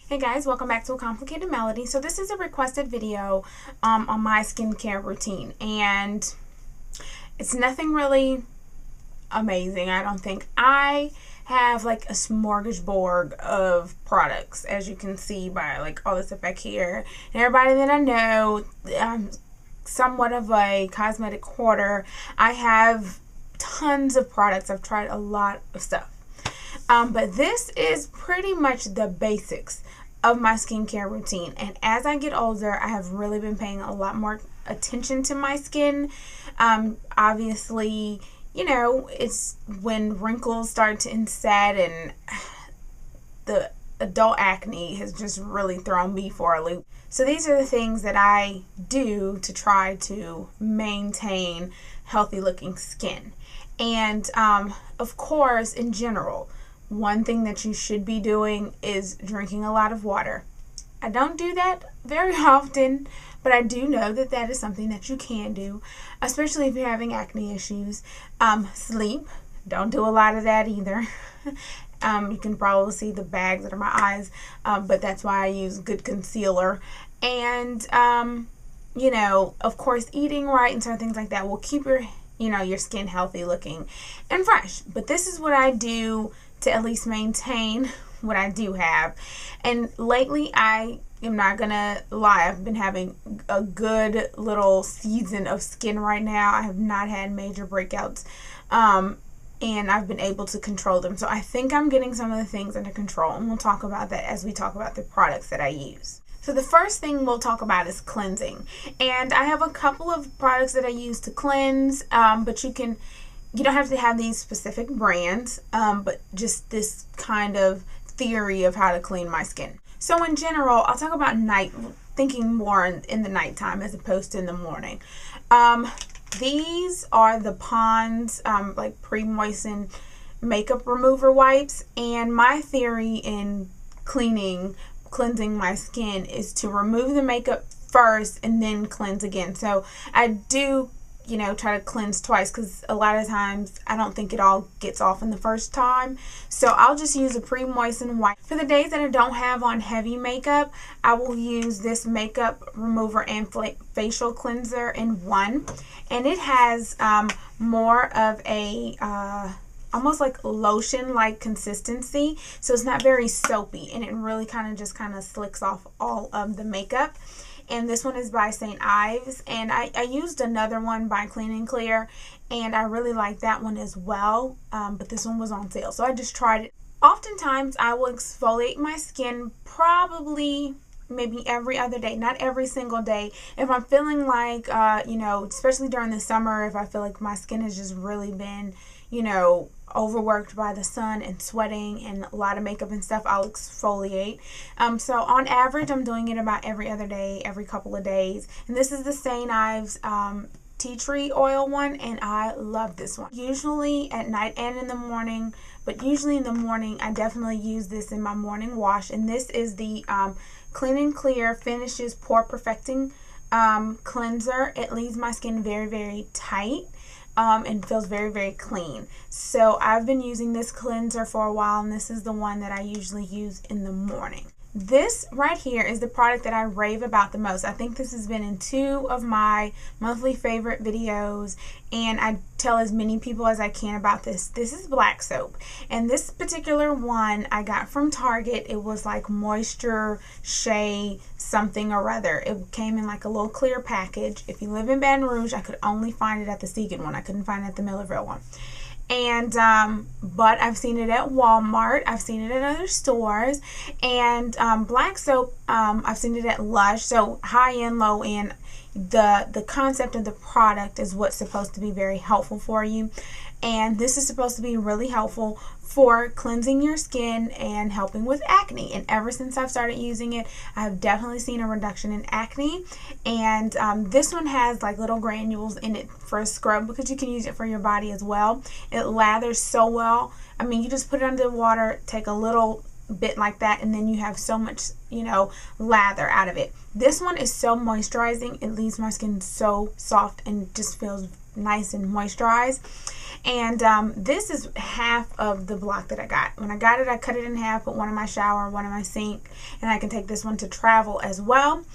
Hey guys, welcome back to A Complicated Melody. So this is a requested video on my skincare routine, and it's nothing really amazing, I don't think. I have like a smorgasbord of products, as you can see by like all this stuff back here. And everybody that I know, I'm somewhat of a cosmetic hoarder. I have tons of products. I've tried a lot of stuff. But this is pretty much the basics of my skincare routine. And as I get older, I have really been paying a lot more attention to my skin. Obviously, you know, it's when wrinkles start to inset and the adult acne has just really thrown me for a loop. So these are the things that I do to try to maintain healthy looking skin. And of course, in general, one thing that you should be doing is drinking a lot of water. I don't do that very often, but I do know that that is something that you can do, especially if you're having acne issues. Sleep. Don't do a lot of that either. You can probably see the bags under my eyes, but that's why I use good concealer. And, you know, of course, eating right and certain things like that will keep your skin healthy looking and fresh. But this is what I do to at least maintain what I do have. And lately, I am not gonna lie, I've been having a good little season of skin right now. I have not had major breakouts, and I've been able to control them. So I think I'm getting some of the things under control, and we'll talk about that as we talk about the products that I use. So the first thing we'll talk about is cleansing. And I have a couple of products that I use to cleanse, but you don't have to have these specific brands, but just this kind of theory of how to clean my skin. So in general, I'll talk about thinking more in the nighttime as opposed to in the morning. These are the Pond's like pre-moistened makeup remover wipes, and my theory in cleansing my skin is to remove the makeup first and then cleanse again. So I do try to cleanse twice, because a lot of times I don't think it all gets off in the first time. So I'll just use a pre-moistened wipe. For the days that I don't have on heavy makeup, I will use this makeup remover and facial cleanser in one. And it has more of a almost like lotion-like consistency. So it's not very soapy, and it really kind of slicks off all of the makeup. And this one is by St. Ives, and I used another one by Clean & Clear, and I really like that one as well, but this one was on sale, so I just tried it. Oftentimes, I will exfoliate my skin probably maybe every other day, not every single day. If I'm feeling like, especially during the summer, if I feel like my skin has just really been, overworked by the sun and sweating and a lot of makeup and stuff, I'll exfoliate. So on average, I'm doing it about every other day, every couple of days. And this is the St. Ives tea tree oil one, and I love this one. Usually at night and in the morning, but usually in the morning, I definitely use this in my morning wash. And this is the Clean & Clear Finishes Pore Perfecting Cleanser. It leaves my skin very, very tight. And feels very, very clean. So I've been using this cleanser for a while, and this is the one that I usually use in the morning. This right here is the product that I rave about the most. I think this has been in 2 of my monthly favorite videos, and I tell as many people as I can about this. This is black soap, and this particular one I got from Target. It was like Moisture Shea something or other. It came in like a little clear package. If you live in Baton Rouge, I could only find it at the Segan one. I couldn't find it at the Millerville one. And but I've seen it at Walmart, I've seen it at other stores, and black soap, I've seen it at Lush. So high end, low end, the concept of the product is what's supposed to be very helpful for you, and this is supposed to be really helpful for cleansing your skin and helping with acne. And ever since I've started using it, I've definitely seen a reduction in acne. And this one has like little granules in it for a scrub, because you can use it for your body as well. It lathers so well. I mean, you just put it under the water, take a little bit like that, and then you have so much lather out of it. This one is so moisturizing. It leaves my skin so soft and just feels nice and moisturized. And this is half of the block that I got. When I got it, I cut it in half, put one in my shower, one in my sink, and I can take this one to travel as well.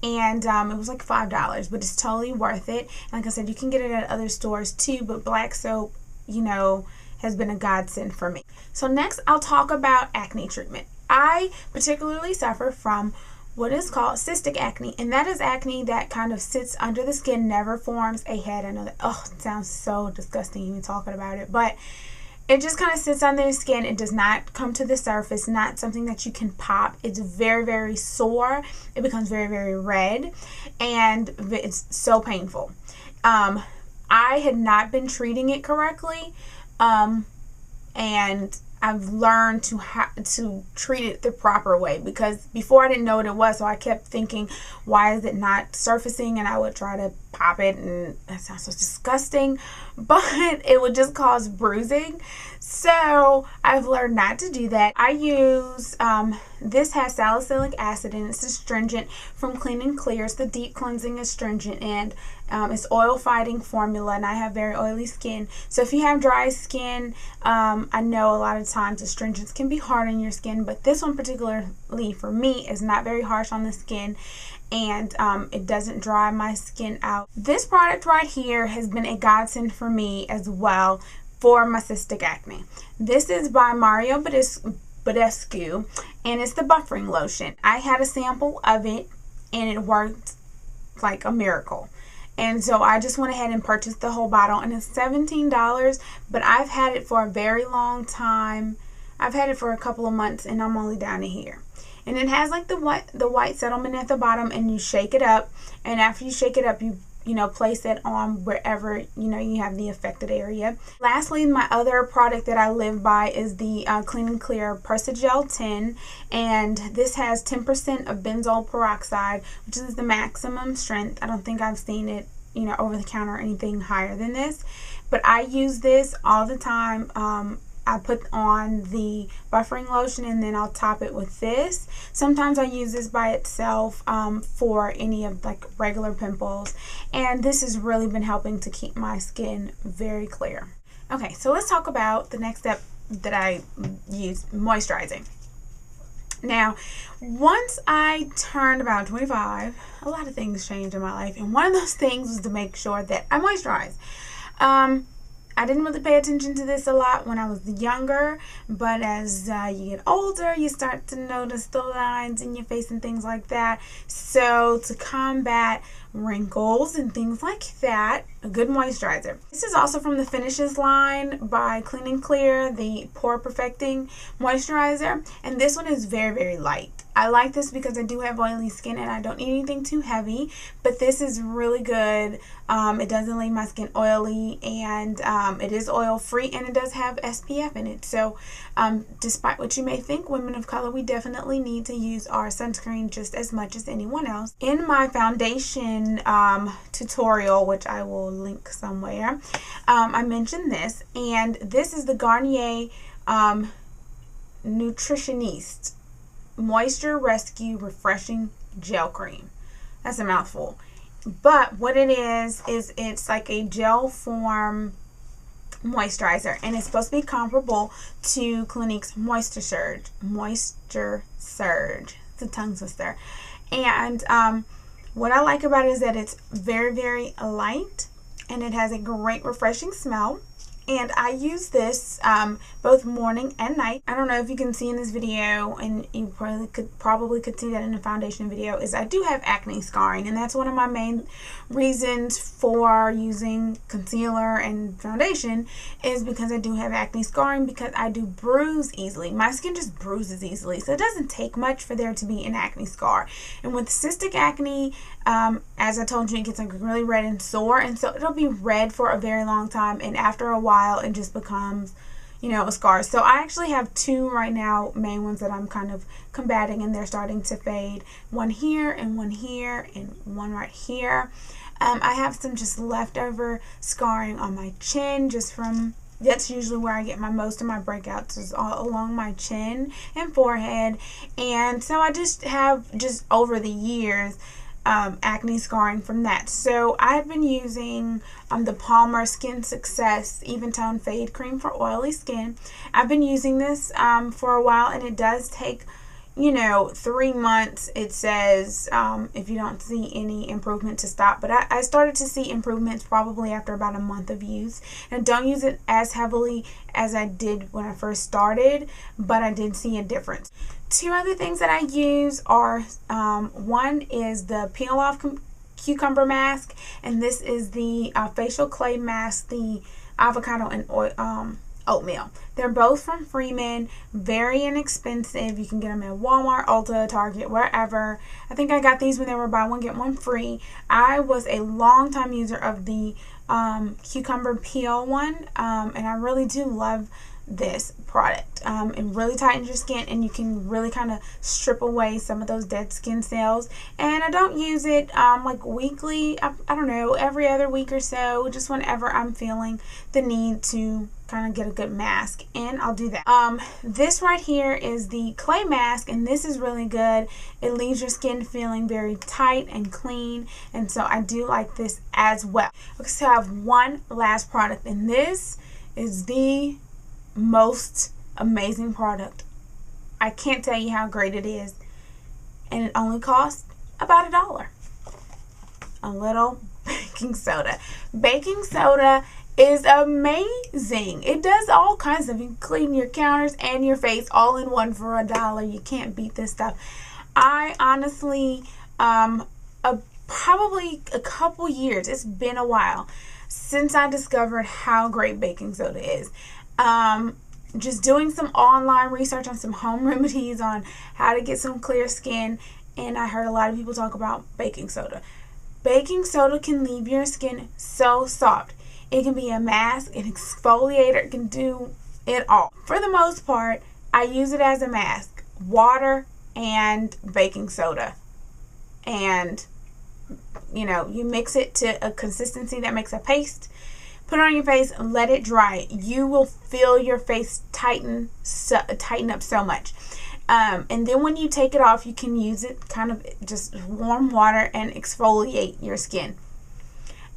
And it was like $5, but it's totally worth it. And like I said, you can get it at other stores too, but black soap, you know, has been a godsend for me. So next, I'll talk about acne treatment. I particularly suffer from what is called cystic acne, and that is acne that kind of sits under the skin, never forms a head. I know that, oh, it sounds so disgusting even talking about it, but it just kind of sits under the skin. It does not come to the surface, not something that you can pop. It's very, very sore. It becomes very, very red, and it's so painful. I had not been treating it correctly, and I've learned to treat it the proper way, because before I didn't know what it was, so I kept thinking, why is it not surfacing? And I would try to pop it, and that sounds so disgusting, but it would just cause bruising. So I've learned not to do that. I use this has salicylic acid, and it's astringent from Clean and Clear. It's the deep cleansing astringent, and it's oil fighting formula, and I have very oily skin. So if you have dry skin, I know a lot of times astringents can be hard on your skin, but this one particularly for me is not very harsh on the skin, and it doesn't dry my skin out. This product right here has been a godsend for me as well for my cystic acne. This is by Mario Badescu, and it's the buffering lotion. I had a sample of it, and it worked like a miracle. And so I just went ahead and purchased the whole bottle, and it's $17, but I've had it for a very long time. I've had it for a couple of months, and I'm only down to here. And it has like the white settlement at the bottom, and you shake it up, and after you shake it up, you know, place it on wherever, you know, you have the affected area. Lastly, my other product that I live by is the Clean and Clear Persagel 10, and this has 10% of benzoyl peroxide, which is the maximum strength. I don't think I've seen it, you know, over the counter or anything higher than this, but I use this all the time. I put on the buffering lotion, and then I'll top it with this. Sometimes I use this by itself for any of like regular pimples, and this has really been helping to keep my skin very clear. Okay, so let's talk about the next step that I use, moisturizing. Now, once I turned about 25, a lot of things changed in my life, and one of those things was to make sure that I moisturize. I didn't really pay attention to this a lot when I was younger, but as you get older, you start to notice the lines in your face and things like that. So to combat wrinkles and things like that, a good moisturizer. This is also from the Finishes line by Clean and Clear, the Pore Perfecting Moisturizer, and this one is very, very light. I like this because I do have oily skin and I don't need anything too heavy, but this is really good. It doesn't leave my skin oily, and it is oil free, and it does have SPF in it. So despite what you may think, women of color, we definitely need to use our sunscreen just as much as anyone else. In my foundation tutorial, which I will link somewhere, I mentioned this, and this is the Garnier Nutritioniste Moisture Rescue Refreshing Gel Cream. That's a mouthful. But what it is it's like a gel form moisturizer, and it's supposed to be comparable to Clinique's Moisture Surge. It's a tongue twister. And what I like about it is that it's very, very light, and it has a great refreshing smell. And I use this both morning and night. I don't know if you can see in this video, and you probably could see that in the foundation video, is I do have acne scarring, and that's one of my main reasons for using concealer and foundation, is because I do have acne scarring, because I do bruise easily. My skin just bruises easily, so it doesn't take much for there to be an acne scar. And with cystic acne, as I told you, it gets like really red and sore, and so it'll be red for a very long time, and after a while it just becomes, you know, a scar. So I actually have two right now, main ones that I'm kind of combating, and they're starting to fade. One here and one here and one right here. I have some just leftover scarring on my chin, just from, that's usually where I get most of my breakouts, is all along my chin and forehead. And so I just have, just over the years, acne scarring from that. So I've been using the Palmer Skin Success Even Tone Fade Cream for oily skin. I've been using this for a while, and it does take 3 months, it says, if you don't see any improvement, to stop. But I started to see improvements probably after about a month of use. And I don't use it as heavily as I did when I first started, but I did see a difference. 2 other things that I use are, one is the Peel Off Cucumber Mask, and this is the facial clay mask, the avocado and oatmeal. They're both from Freeman, very inexpensive. You can get them at Walmart, Ulta, Target, wherever. I think I got these when they were buy one get one free. I was a long time user of the cucumber peel one, and I really do love this product. It really tightens your skin, and you can really kind of strip away some of those dead skin cells. And I don't use it like weekly. I don't know, every other week or so, just whenever I'm feeling the need to kind of get a good mask, and I'll do that. This right here is the clay mask, and this is really good. It leaves your skin feeling very tight and clean, and so I do like this as well. Okay, so I have one last product, and this is the most amazing product. I can't tell you how great it is, and it only costs about $1. A little baking soda. Baking soda is amazing. It does all kinds of, you clean your counters and your face all in one for $1. You can't beat this stuff. I honestly, probably a couple years, it's been a while since I discovered how great baking soda is. Just doing some online research on some home remedies on how to get some clear skin, and I heard a lot of people talk about baking soda. Baking soda can leave your skin so soft. It can be a mask, an exfoliator, it can do it all. For the most part, I use it as a mask. Water and baking soda. And, you mix it to a consistency that makes a paste. Put it on your face and let it dry. You will feel your face tighten up so much. And then when you take it off, you can use it kind of just warm water and exfoliate your skin.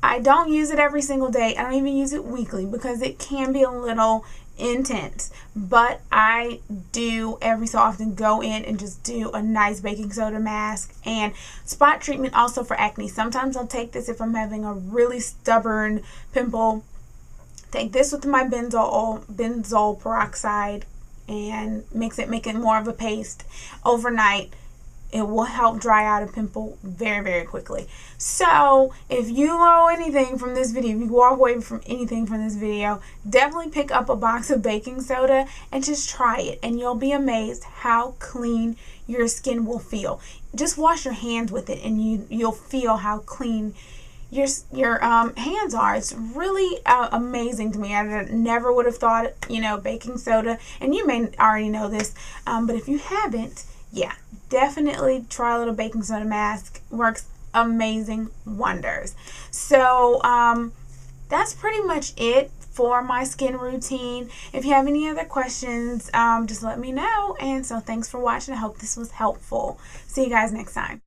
I don't use it every single day. I don't even use it weekly because it can be a little intense. But I do every so often go in and just do a nice baking soda mask and spot treatment also for acne. Sometimes I'll take this if I'm having a really stubborn pimple. Take this with my benzoyl peroxide and make it more of a paste overnight. It will help dry out a pimple very, very quickly. So if you know anything from this video, if you walk away from anything from this video, definitely pick up a box of baking soda and just try it, and you'll be amazed how clean your skin will feel. Just wash your hands with it, and you'll feel how clean your hands are. It's really amazing to me. I never would have thought, baking soda, and you may already know this, but if you haven't, yeah, definitely try a little baking soda mask. Works amazing wonders. So that's pretty much it for my skin routine. If you have any other questions, just let me know. And so thanks for watching. I hope this was helpful. See you guys next time.